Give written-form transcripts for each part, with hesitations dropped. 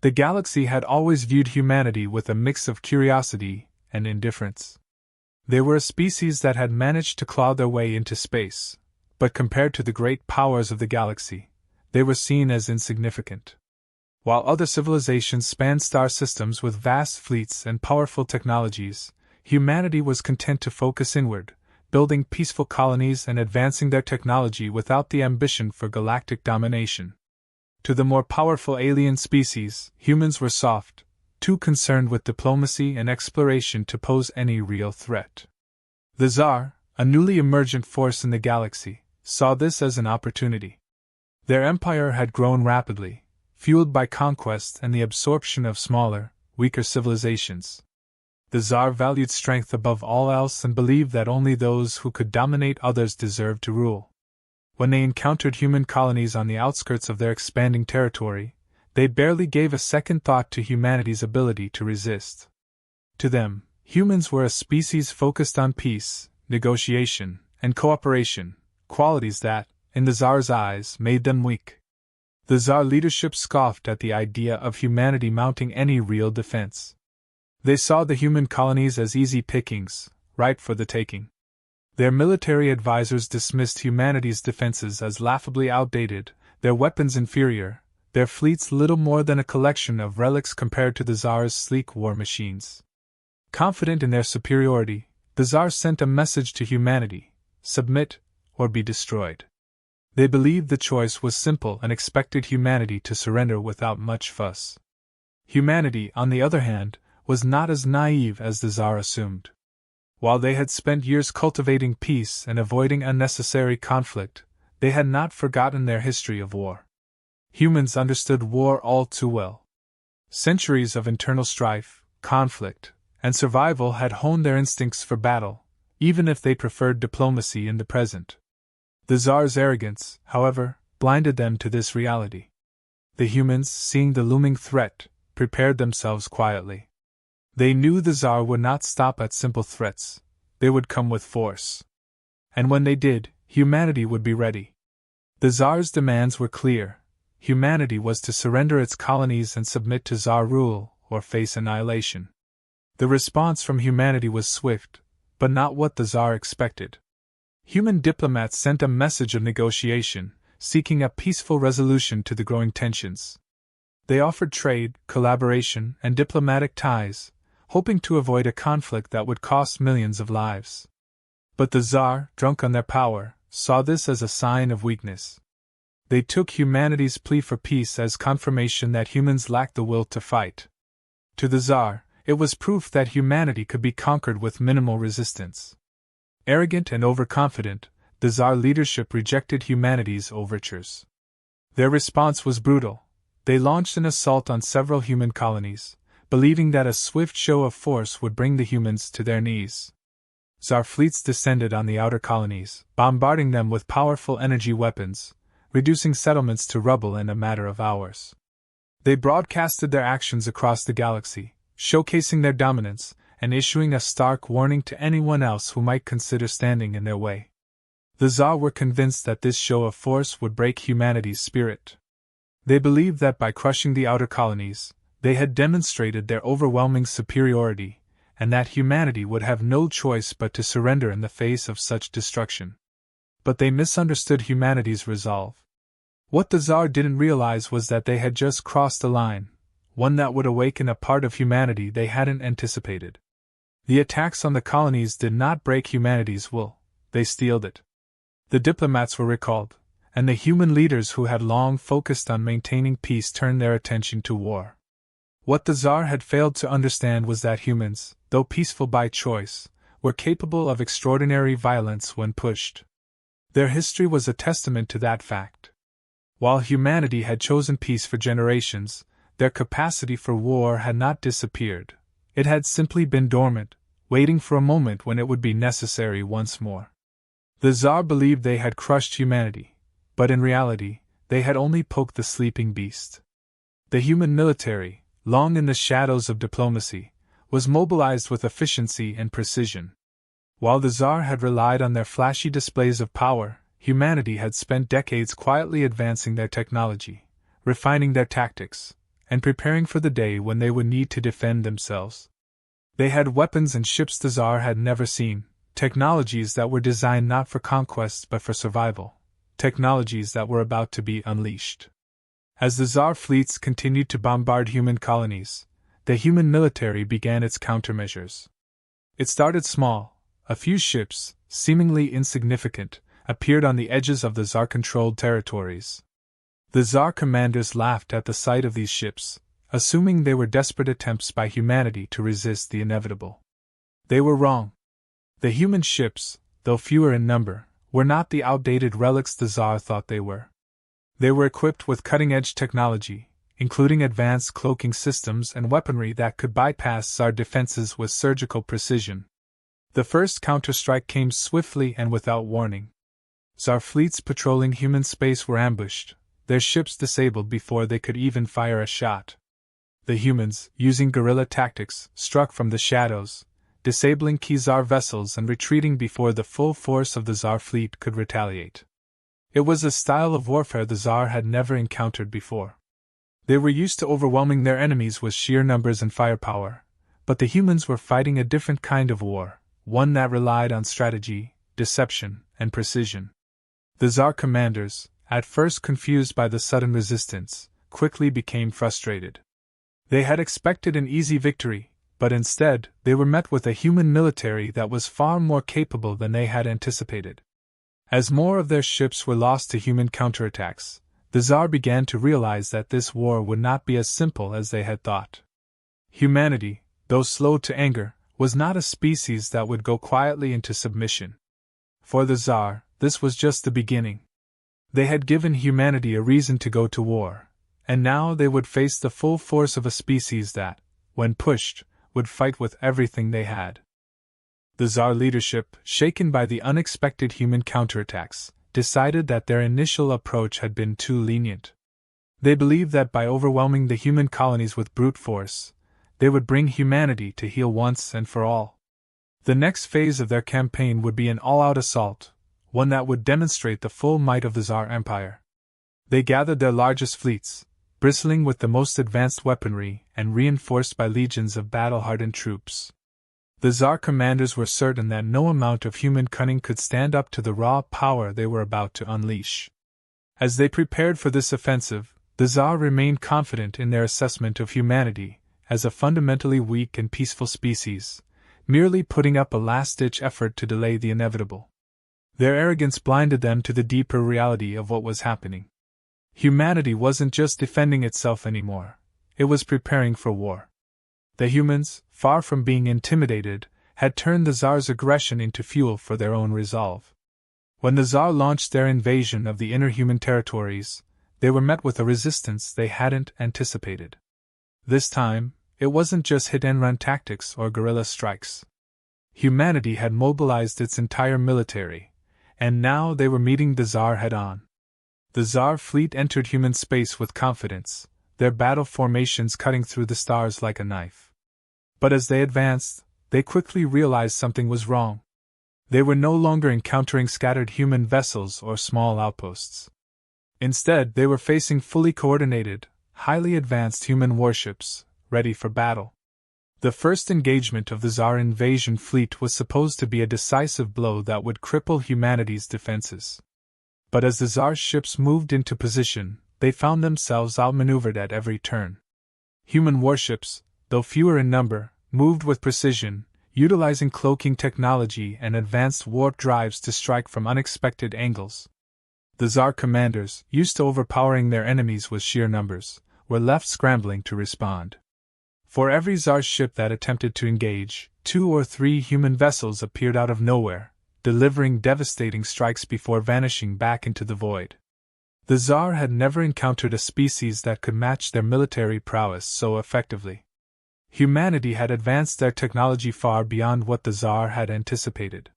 The galaxy had always viewed humanity with a mix of curiosity and indifference. They were a species that had managed to claw their way into space, but compared to the great powers of the galaxy, they were seen as insignificant. While other civilizations spanned star systems with vast fleets and powerful technologies, humanity was content to focus inward, building peaceful colonies and advancing their technology without the ambition for galactic domination. To the more powerful alien species, humans were soft, too concerned with diplomacy and exploration to pose any real threat. The Tsar, a newly emergent force in the galaxy, saw this as an opportunity. Their empire had grown rapidly, fueled by conquest and the absorption of smaller, weaker civilizations. The Tsar valued strength above all else and believed that only those who could dominate others deserved to rule. When they encountered human colonies on the outskirts of their expanding territory, they barely gave a second thought to humanity's ability to resist. To them, humans were a species focused on peace, negotiation, and cooperation, qualities that, in the Tsar's eyes, made them weak. The Tsar leadership scoffed at the idea of humanity mounting any real defense. They saw the human colonies as easy pickings, ripe for the taking. Their military advisors dismissed humanity's defenses as laughably outdated, their weapons inferior, their fleets little more than a collection of relics compared to the Tsar's sleek war machines. Confident in their superiority, the Tsar sent a message to humanity: submit, or be destroyed. They believed the choice was simple and expected humanity to surrender without much fuss. Humanity, on the other hand, was not as naive as the Tsar assumed. While they had spent years cultivating peace and avoiding unnecessary conflict, they had not forgotten their history of war. Humans understood war all too well. Centuries of internal strife, conflict, and survival had honed their instincts for battle, even if they preferred diplomacy in the present. The Tsar's arrogance, however, blinded them to this reality. The humans, seeing the looming threat, prepared themselves quietly. They knew the Tsar would not stop at simple threats, they would come with force. And when they did, humanity would be ready. The Tsar's demands were clear: humanity was to surrender its colonies and submit to Tsar rule, or face annihilation. The response from humanity was swift, but not what the Tsar expected. Human diplomats sent a message of negotiation, seeking a peaceful resolution to the growing tensions. They offered trade, collaboration, and diplomatic ties, hoping to avoid a conflict that would cost millions of lives. But the Tsar, drunk on their power, saw this as a sign of weakness. They took humanity's plea for peace as confirmation that humans lacked the will to fight. To the Tsar, it was proof that humanity could be conquered with minimal resistance. Arrogant and overconfident, the Tsar leadership rejected humanity's overtures. Their response was brutal. They launched an assault on several human colonies, believing that a swift show of force would bring the humans to their knees. Tsar fleets descended on the outer colonies, bombarding them with powerful energy weapons, reducing settlements to rubble in a matter of hours. They broadcasted their actions across the galaxy, showcasing their dominance, and issuing a stark warning to anyone else who might consider standing in their way. The Tsar were convinced that this show of force would break humanity's spirit. They believed that by crushing the outer colonies, they had demonstrated their overwhelming superiority, and that humanity would have no choice but to surrender in the face of such destruction. But they misunderstood humanity's resolve. What the Tsar didn't realize was that they had just crossed a line, one that would awaken a part of humanity they hadn't anticipated. The attacks on the colonies did not break humanity's will, they steeled it. The diplomats were recalled, and the human leaders who had long focused on maintaining peace turned their attention to war. What the Tsar had failed to understand was that humans, though peaceful by choice, were capable of extraordinary violence when pushed. Their history was a testament to that fact. While humanity had chosen peace for generations, their capacity for war had not disappeared. It had simply been dormant, waiting for a moment when it would be necessary once more. The Tsar believed they had crushed humanity, but in reality, they had only poked the sleeping beast. The human military, long in the shadows of diplomacy, was mobilized with efficiency and precision. While the Tsar had relied on their flashy displays of power, humanity had spent decades quietly advancing their technology, refining their tactics, and preparing for the day when they would need to defend themselves. They had weapons and ships the Tsar had never seen, technologies that were designed not for conquest but for survival, technologies that were about to be unleashed. As the Tsar fleets continued to bombard human colonies, the human military began its countermeasures. It started small. A few ships, seemingly insignificant, appeared on the edges of the Tsar-controlled territories. The Tsar commanders laughed at the sight of these ships, assuming they were desperate attempts by humanity to resist the inevitable. They were wrong. The human ships, though fewer in number, were not the outdated relics the Tsar thought they were. They were equipped with cutting-edge technology, including advanced cloaking systems and weaponry that could bypass Tsar defenses with surgical precision. The first counterstrike came swiftly and without warning. Tsar fleets patrolling human space were ambushed, their ships disabled before they could even fire a shot. The humans, using guerrilla tactics, struck from the shadows, disabling key Tsar vessels and retreating before the full force of the Tsar fleet could retaliate. It was a style of warfare the Tsar had never encountered before. They were used to overwhelming their enemies with sheer numbers and firepower, but the humans were fighting a different kind of war, one that relied on strategy, deception, and precision. The Tsar commanders, at first confused by the sudden resistance, quickly became frustrated. They had expected an easy victory, but instead, they were met with a human military that was far more capable than they had anticipated. As more of their ships were lost to human counterattacks, the Tsar began to realize that this war would not be as simple as they had thought. Humanity, though slow to anger, was not a species that would go quietly into submission. For the Tsar, this was just the beginning. They had given humanity a reason to go to war, and now they would face the full force of a species that, when pushed, would fight with everything they had. The Tsar leadership, shaken by the unexpected human counterattacks, decided that their initial approach had been too lenient. They believed that by overwhelming the human colonies with brute force, they would bring humanity to heel once and for all. The next phase of their campaign would be an all-out assault, one that would demonstrate the full might of the Tsar Empire. They gathered their largest fleets, bristling with the most advanced weaponry and reinforced by legions of battle-hardened troops. The Tsar commanders were certain that no amount of human cunning could stand up to the raw power they were about to unleash. As they prepared for this offensive, the Tsar remained confident in their assessment of humanity as a fundamentally weak and peaceful species, merely putting up a last-ditch effort to delay the inevitable. Their arrogance blinded them to the deeper reality of what was happening. Humanity wasn't just defending itself anymore, it was preparing for war. The humans, far from being intimidated, had turned the Tsar's aggression into fuel for their own resolve. When the Tsar launched their invasion of the inner human territories, they were met with a resistance they hadn't anticipated. This time, it wasn't just hit-and-run tactics or guerrilla strikes. Humanity had mobilized its entire military, and now they were meeting the Tsar head-on. The Tsar fleet entered human space with confidence, their battle formations cutting through the stars like a knife. But as they advanced, they quickly realized something was wrong. They were no longer encountering scattered human vessels or small outposts. Instead, they were facing fully coordinated, highly advanced human warships, ready for battle. The first engagement of the Tsar invasion fleet was supposed to be a decisive blow that would cripple humanity's defenses. But as the Tsar's ships moved into position, they found themselves outmaneuvered at every turn. Human warships, though fewer in number, moved with precision, utilizing cloaking technology and advanced warp drives to strike from unexpected angles. The Tsar commanders, used to overpowering their enemies with sheer numbers, were left scrambling to respond. For every Tsar ship that attempted to engage, 2 or 3 human vessels appeared out of nowhere, delivering devastating strikes before vanishing back into the void. The Tsar had never encountered a species that could match their military prowess so effectively. Humanity had advanced their technology far beyond what the Tsar had anticipated.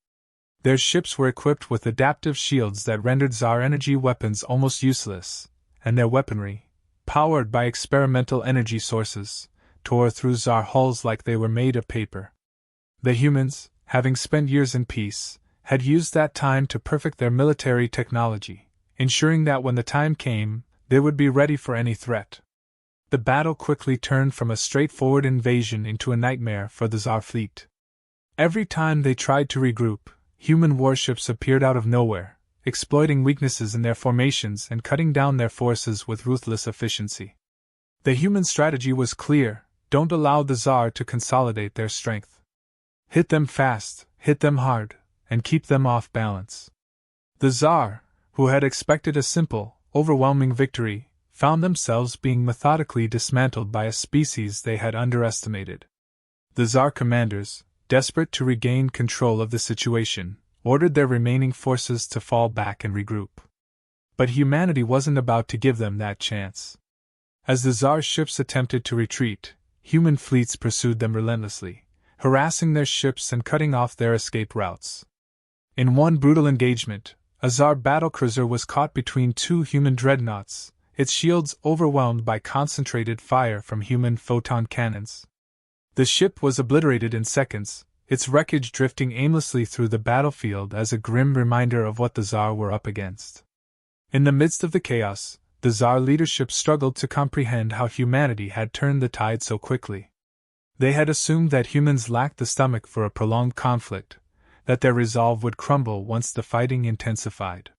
Their ships were equipped with adaptive shields that rendered Tsar energy weapons almost useless, and their weaponry, powered by experimental energy sources, tore through Tsar hulls like they were made of paper. The humans, having spent years in peace, had used that time to perfect their military technology, ensuring that when the time came, they would be ready for any threat. the battle quickly turned from a straightforward invasion into a nightmare for the Tsar fleet. Every time they tried to regroup, human warships appeared out of nowhere, exploiting weaknesses in their formations and cutting down their forces with ruthless efficiency. The human strategy was clear: don't allow the Tsar to consolidate their strength. Hit them fast, hit them hard, and keep them off balance. The Tsar, who had expected a simple, overwhelming victory, found themselves being methodically dismantled by a species they had underestimated. The Tsar commanders, desperate to regain control of the situation, ordered their remaining forces to fall back and regroup. But humanity wasn't about to give them that chance. As the Tsar's ships attempted to retreat, human fleets pursued them relentlessly, harassing their ships and cutting off their escape routes. In one brutal engagement, a Tsar battlecruiser was caught between two human dreadnoughts, its shields overwhelmed by concentrated fire from human photon cannons. The ship was obliterated in seconds, its wreckage drifting aimlessly through the battlefield as a grim reminder of what the Tsar were up against. In the midst of the chaos, the Tsar leadership struggled to comprehend how humanity had turned the tide so quickly. They had assumed that humans lacked the stomach for a prolonged conflict, that their resolve would crumble once the fighting intensified.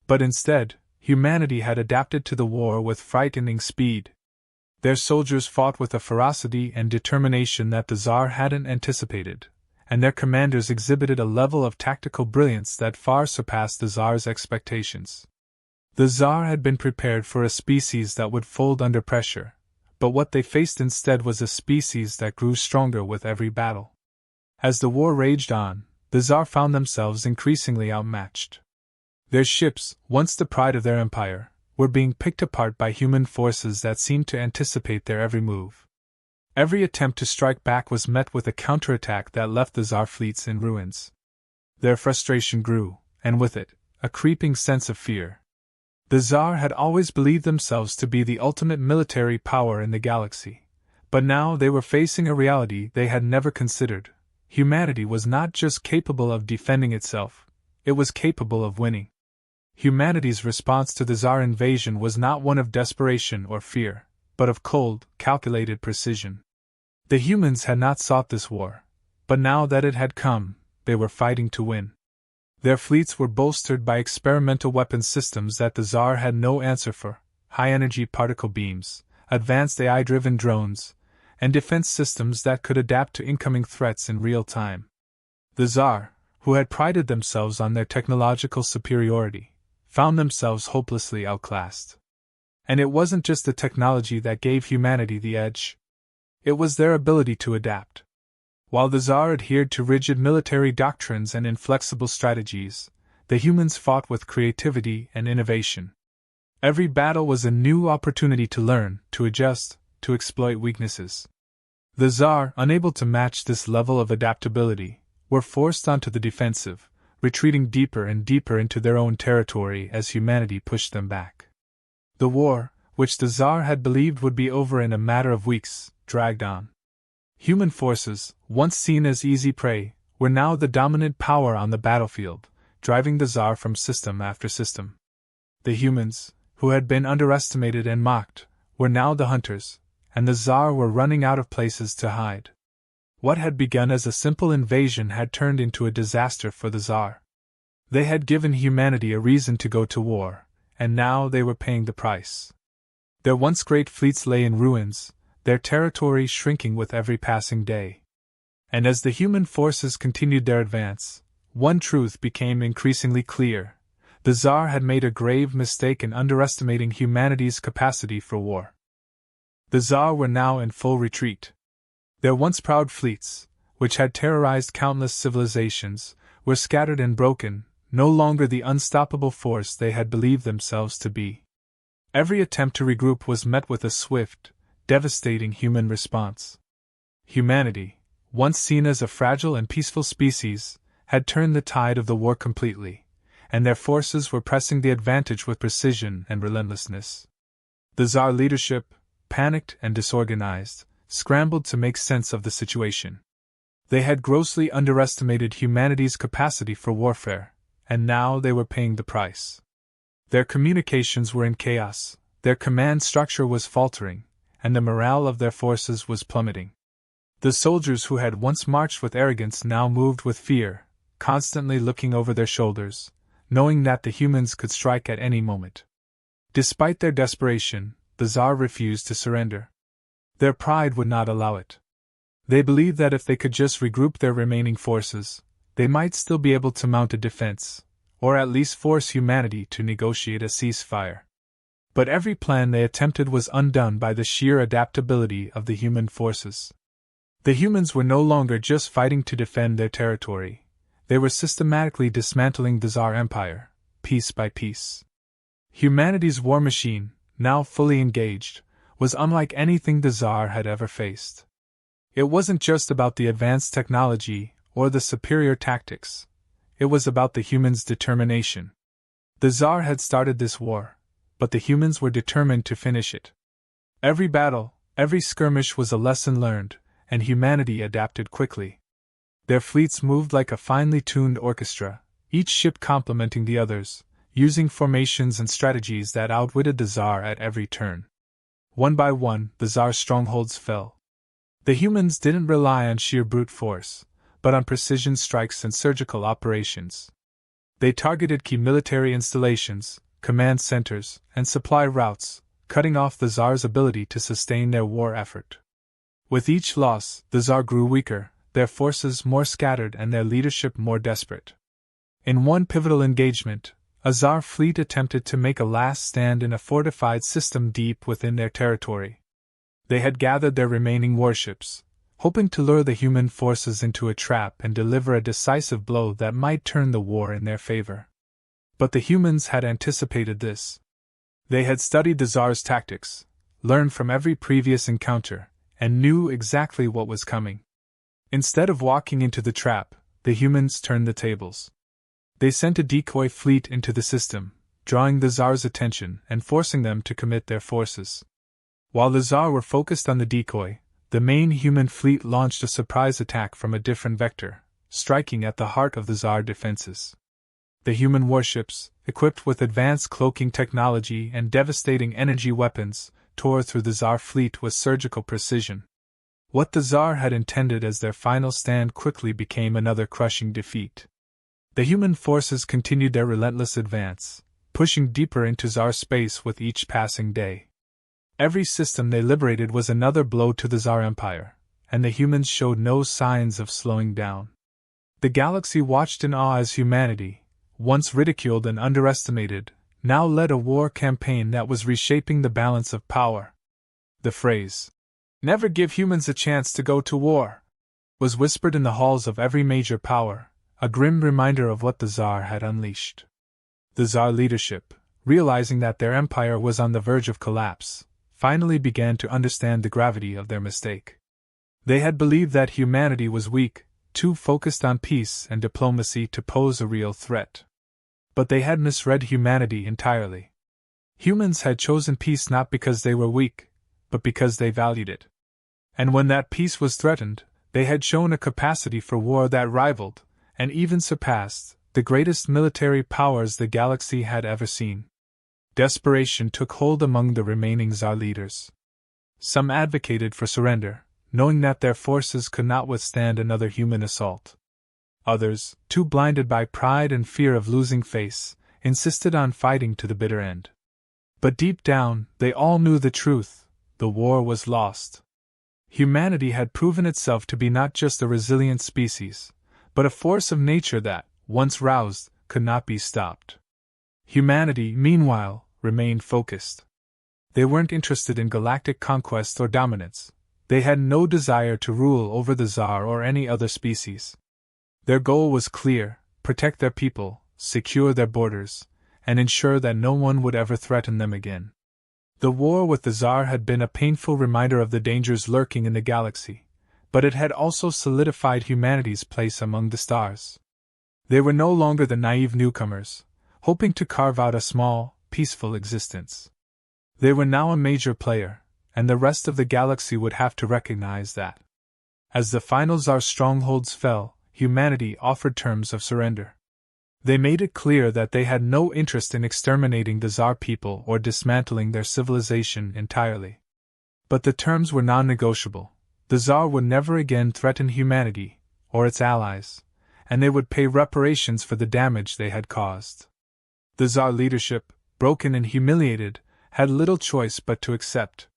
But instead, humanity had adapted to the war with frightening speed. Their soldiers fought with a ferocity and determination that the Tsar hadn't anticipated, and their commanders exhibited a level of tactical brilliance that far surpassed the Tsar's expectations. The Tsar had been prepared for a species that would fold under pressure, but what they faced instead was a species that grew stronger with every battle. As the war raged on, the Tsar found themselves increasingly outmatched. Their ships, once the pride of their empire, were being picked apart by human forces that seemed to anticipate their every move. Every attempt to strike back was met with a counterattack that left the Tsar fleets in ruins. Their frustration grew, and with it, a creeping sense of fear. The Tsar had always believed themselves to be the ultimate military power in the galaxy, but now they were facing a reality they had never considered. Humanity was not just capable of defending itself, it was capable of winning. Humanity's response to the Tsar invasion was not one of desperation or fear, but of cold, calculated precision. The humans had not sought this war, but now that it had come, they were fighting to win. Their fleets were bolstered by experimental weapon systems that the Tsar had no answer for: high-energy particle beams, advanced AI-driven drones, and defense systems that could adapt to incoming threats in real time. The Tsar, who had prided themselves on their technological superiority, found themselves hopelessly outclassed. And it wasn't just the technology that gave humanity the edge. It was their ability to adapt. While the Tsar adhered to rigid military doctrines and inflexible strategies, the humans fought with creativity and innovation. Every battle was a new opportunity to learn, to adjust, to exploit weaknesses. The Tsar, unable to match this level of adaptability, were forced onto the defensive, retreating deeper and deeper into their own territory as humanity pushed them back. The war, which the Tsar had believed would be over in a matter of weeks, dragged on. Human forces, once seen as easy prey, were now the dominant power on the battlefield, driving the Tsar from system after system. The humans, who had been underestimated and mocked, were now the hunters, and the Tsar were running out of places to hide. What had begun as a simple invasion had turned into a disaster for the Tsar. They had given humanity a reason to go to war, and now they were paying the price. Their once great fleets lay in ruins, their territory shrinking with every passing day. And as the human forces continued their advance, one truth became increasingly clear: the Tsar had made a grave mistake in underestimating humanity's capacity for war. The Tsar were now in full retreat. Their once proud fleets, which had terrorized countless civilizations, were scattered and broken, no longer the unstoppable force they had believed themselves to be. Every attempt to regroup was met with a swift, devastating human response. Humanity, once seen as a fragile and peaceful species, had turned the tide of the war completely, and their forces were pressing the advantage with precision and relentlessness. The Tsar leadership, panicked and disorganized, scrambled to make sense of the situation. They had grossly underestimated humanity's capacity for warfare, and now they were paying the price. Their communications were in chaos, their command structure was faltering, and the morale of their forces was plummeting. The soldiers who had once marched with arrogance now moved with fear, constantly looking over their shoulders, knowing that the humans could strike at any moment. Despite their desperation, the Tsar refused to surrender. Their pride would not allow it. They believed that if they could just regroup their remaining forces, they might still be able to mount a defense, or at least force humanity to negotiate a ceasefire. But every plan they attempted was undone by the sheer adaptability of the human forces. The humans were no longer just fighting to defend their territory, they were systematically dismantling the Tsar Empire, piece by piece. Humanity's war machine, now fully engaged, was unlike anything the Tsar had ever faced. It wasn't just about the advanced technology or the superior tactics, it was about the humans' determination. The Tsar had started this war, but the humans were determined to finish it. Every battle, every skirmish was a lesson learned, and humanity adapted quickly. Their fleets moved like a finely tuned orchestra, each ship complementing the others, using formations and strategies that outwitted the Tsar at every turn. One by one, the Tsar's strongholds fell. The humans didn't rely on sheer brute force, but on precision strikes and surgical operations. They targeted key military installations, command centers, and supply routes, cutting off the Tsar's ability to sustain their war effort. With each loss, the Tsar grew weaker, their forces more scattered and their leadership more desperate. In one pivotal engagement, a Tsar fleet attempted to make a last stand in a fortified system deep within their territory. They had gathered their remaining warships, hoping to lure the human forces into a trap and deliver a decisive blow that might turn the war in their favor. But the humans had anticipated this. They had studied the Tsar's tactics, learned from every previous encounter, and knew exactly what was coming. Instead of walking into the trap, the humans turned the tables. They sent a decoy fleet into the system, drawing the Tsar's attention and forcing them to commit their forces. While the Tsar were focused on the decoy, the main human fleet launched a surprise attack from a different vector, striking at the heart of the Tsar defenses. The human warships, equipped with advanced cloaking technology and devastating energy weapons, tore through the Tsar fleet with surgical precision. What the Tsar had intended as their final stand quickly became another crushing defeat. The human forces continued their relentless advance, pushing deeper into Tsar space with each passing day. Every system they liberated was another blow to the Tsar Empire, and the humans showed no signs of slowing down. The galaxy watched in awe as humanity, once ridiculed and underestimated, now led a war campaign that was reshaping the balance of power. The phrase, "Never give humans a chance to go to war," was whispered in the halls of every major power, a grim reminder of what the Tsar had unleashed. The Tsar leadership, realizing that their empire was on the verge of collapse, finally began to understand the gravity of their mistake. They had believed that humanity was weak, too focused on peace and diplomacy to pose a real threat. But they had misread humanity entirely. Humans had chosen peace not because they were weak, but because they valued it. And when that peace was threatened, they had shown a capacity for war that rivaled, and even surpassed, the greatest military powers the galaxy had ever seen. Desperation took hold among the remaining Tsar leaders. Some advocated for surrender, knowing that their forces could not withstand another human assault. Others, too blinded by pride and fear of losing face, insisted on fighting to the bitter end. But deep down, they all knew the truth: the war was lost. Humanity had proven itself to be not just a resilient species, but a force of nature that, once roused, could not be stopped. Humanity, meanwhile, remained focused. They weren't interested in galactic conquest or dominance. They had no desire to rule over the Tsar or any other species. Their goal was clear: protect their people, secure their borders, and ensure that no one would ever threaten them again. The war with the Tsar had been a painful reminder of the dangers lurking in the galaxy, but it had also solidified humanity's place among the stars. They were no longer the naive newcomers, hoping to carve out a small, peaceful existence. They were now a major player, and the rest of the galaxy would have to recognize that. As the final Tsar strongholds fell, humanity offered terms of surrender. They made it clear that they had no interest in exterminating the Tsar people or dismantling their civilization entirely. But the terms were non-negotiable. The Tsar would never again threaten humanity, or its allies, and they would pay reparations for the damage they had caused. The Tsar leadership, broken and humiliated, had little choice but to accept.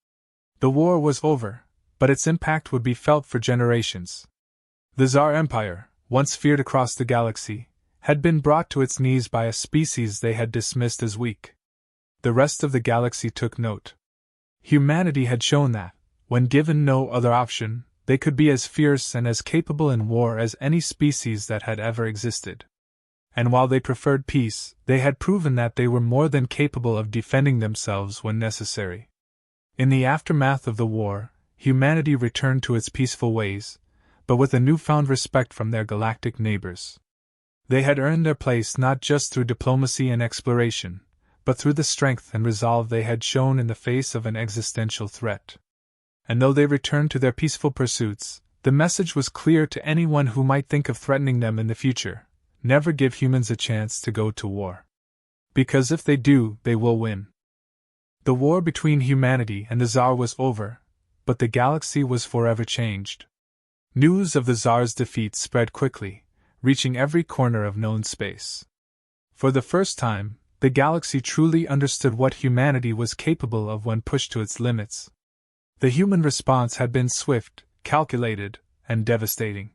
The war was over, but its impact would be felt for generations. The Tsar Empire, once feared across the galaxy, had been brought to its knees by a species they had dismissed as weak. The rest of the galaxy took note. Humanity had shown that, when given no other option, they could be as fierce and as capable in war as any species that had ever existed. And while they preferred peace, they had proven that they were more than capable of defending themselves when necessary. In the aftermath of the war, humanity returned to its peaceful ways, but with a newfound respect from their galactic neighbors. They had earned their place not just through diplomacy and exploration, but through the strength and resolve they had shown in the face of an existential threat. And though they returned to their peaceful pursuits, the message was clear to anyone who might think of threatening them in the future: never give humans a chance to go to war. Because if they do, they will win. The war between humanity and the Tsar was over, but the galaxy was forever changed. News of the Tsar's defeat spread quickly, reaching every corner of known space. For the first time, the galaxy truly understood what humanity was capable of when pushed to its limits. The human response had been swift, calculated, and devastating.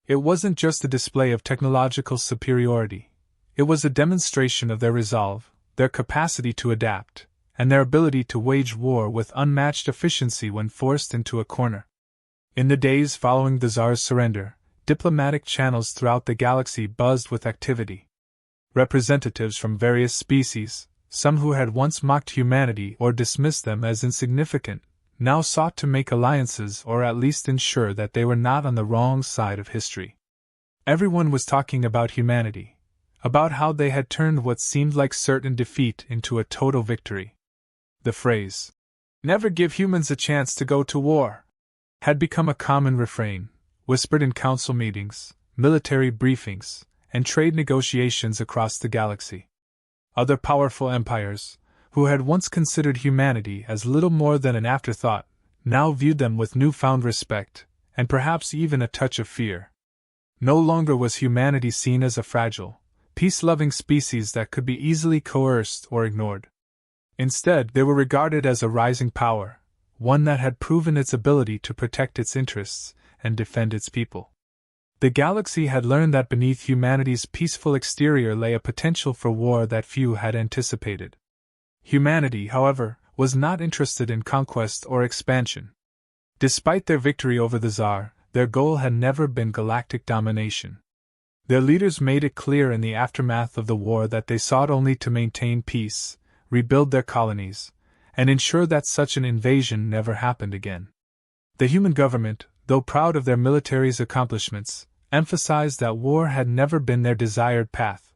It wasn't just a display of technological superiority. It was a demonstration of their resolve, their capacity to adapt, and their ability to wage war with unmatched efficiency when forced into a corner. In the days following the Tsar's surrender, diplomatic channels throughout the galaxy buzzed with activity. Representatives from various species, some who had once mocked humanity or dismissed them as insignificant, now sought to make alliances or at least ensure that they were not on the wrong side of history. Everyone was talking about humanity, about how they had turned what seemed like certain defeat into a total victory. The phrase, "Never give humans a chance to go to war," had become a common refrain, whispered in council meetings, military briefings, and trade negotiations across the galaxy. Other powerful empires, who had once considered humanity as little more than an afterthought, now viewed them with newfound respect, and perhaps even a touch of fear. No longer was humanity seen as a fragile, peace-loving species that could be easily coerced or ignored. Instead, they were regarded as a rising power, one that had proven its ability to protect its interests and defend its people. The galaxy had learned that beneath humanity's peaceful exterior lay a potential for war that few had anticipated. Humanity, however, was not interested in conquest or expansion. Despite their victory over the Tsar, their goal had never been galactic domination. Their leaders made it clear in the aftermath of the war that they sought only to maintain peace, rebuild their colonies, and ensure that such an invasion never happened again. The human government, though proud of their military's accomplishments, emphasized that war had never been their desired path,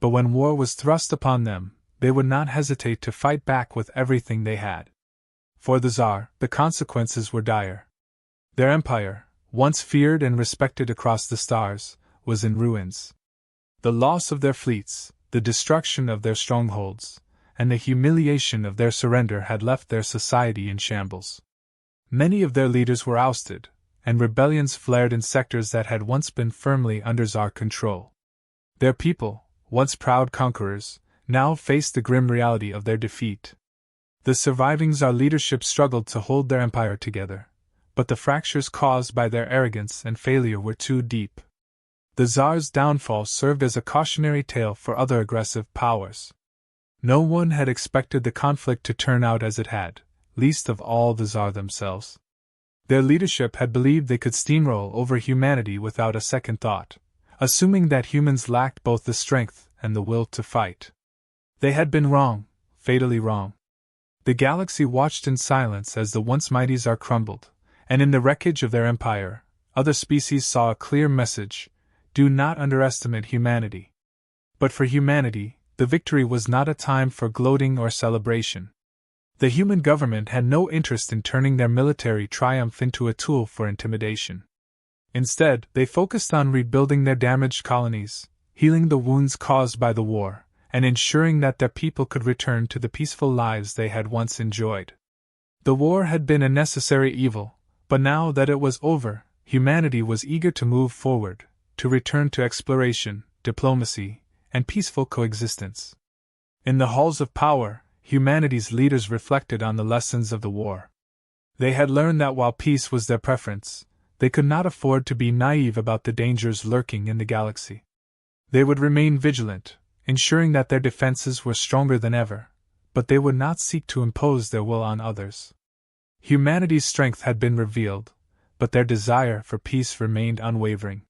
but when war was thrust upon them, they would not hesitate to fight back with everything they had. For the Tsar, the consequences were dire. Their empire, once feared and respected across the stars, was in ruins. The loss of their fleets, the destruction of their strongholds, and the humiliation of their surrender had left their society in shambles. Many of their leaders were ousted, and rebellions flared in sectors that had once been firmly under Tsar control. Their people, once proud conquerors, now faced the grim reality of their defeat. The surviving Tsar leadership struggled to hold their empire together, but the fractures caused by their arrogance and failure were too deep. The Tsar's downfall served as a cautionary tale for other aggressive powers. No one had expected the conflict to turn out as it had, least of all the Tsar themselves. Their leadership had believed they could steamroll over humanity without a second thought, assuming that humans lacked both the strength and the will to fight. They had been wrong, fatally wrong. The galaxy watched in silence as the once mighty Tsar crumbled, and in the wreckage of their empire, other species saw a clear message: do not underestimate humanity. But for humanity, the victory was not a time for gloating or celebration. The human government had no interest in turning their military triumph into a tool for intimidation. Instead, they focused on rebuilding their damaged colonies, healing the wounds caused by the war, and ensuring that their people could return to the peaceful lives they had once enjoyed. The war had been a necessary evil, but now that it was over, humanity was eager to move forward, to return to exploration, diplomacy, and peaceful coexistence. In the halls of power, humanity's leaders reflected on the lessons of the war. They had learned that while peace was their preference, they could not afford to be naive about the dangers lurking in the galaxy. They would remain vigilant, ensuring that their defenses were stronger than ever, but they would not seek to impose their will on others. Humanity's strength had been revealed, but their desire for peace remained unwavering.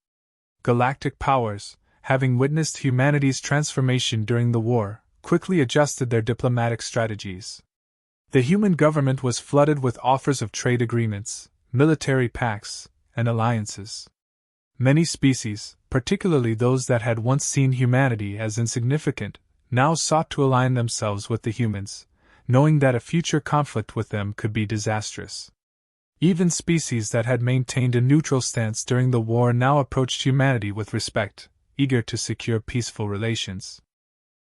Galactic powers, having witnessed humanity's transformation during the war, quickly adjusted their diplomatic strategies. The human government was flooded with offers of trade agreements, military pacts, and alliances. Many species, particularly those that had once seen humanity as insignificant, now sought to align themselves with the humans, knowing that a future conflict with them could be disastrous. Even species that had maintained a neutral stance during the war now approached humanity with respect, eager to secure peaceful relations.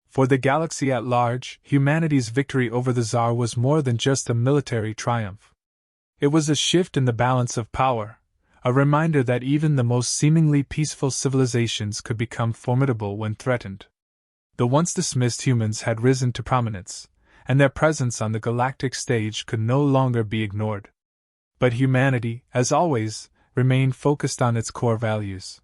For the galaxy at large, humanity's victory over the Tsar was more than just a military triumph. It was a shift in the balance of power, a reminder that even the most seemingly peaceful civilizations could become formidable when threatened. The once dismissed humans had risen to prominence, and their presence on the galactic stage could no longer be ignored. But humanity, as always, remained focused on its core values.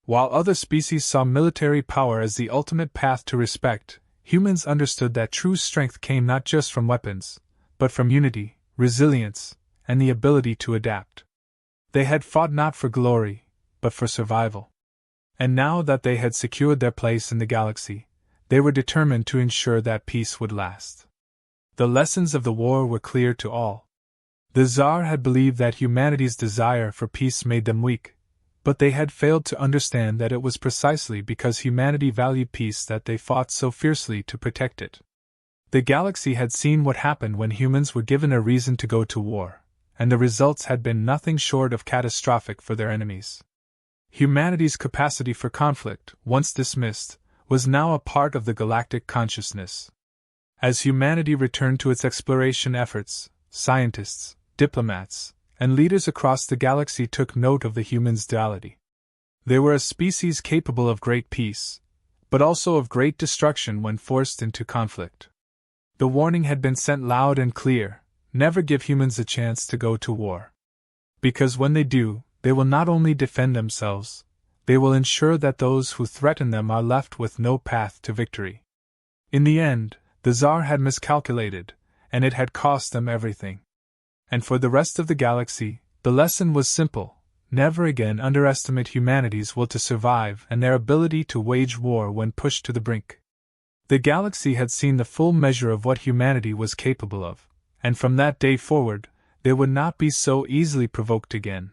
While other species saw military power as the ultimate path to respect, humans understood that true strength came not just from weapons, but from unity, resilience, and the ability to adapt. They had fought not for glory, but for survival. And now that they had secured their place in the galaxy, they were determined to ensure that peace would last. The lessons of the war were clear to all. The Tsar had believed that humanity's desire for peace made them weak, but they had failed to understand that it was precisely because humanity valued peace that they fought so fiercely to protect it. The galaxy had seen what happened when humans were given a reason to go to war, and the results had been nothing short of catastrophic for their enemies. Humanity's capacity for conflict, once dismissed, was now a part of the galactic consciousness. As humanity returned to its exploration efforts, scientists, diplomats, and leaders across the galaxy took note of the humans' duality. They were a species capable of great peace, but also of great destruction when forced into conflict. The warning had been sent loud and clear: never give humans a chance to go to war. Because when they do, they will not only defend themselves, they will ensure that those who threaten them are left with no path to victory. In the end, the Tsar had miscalculated, and it had cost them everything. And for the rest of the galaxy, the lesson was simple: never again underestimate humanity's will to survive and their ability to wage war when pushed to the brink. The galaxy had seen the full measure of what humanity was capable of, and from that day forward, they would not be so easily provoked again.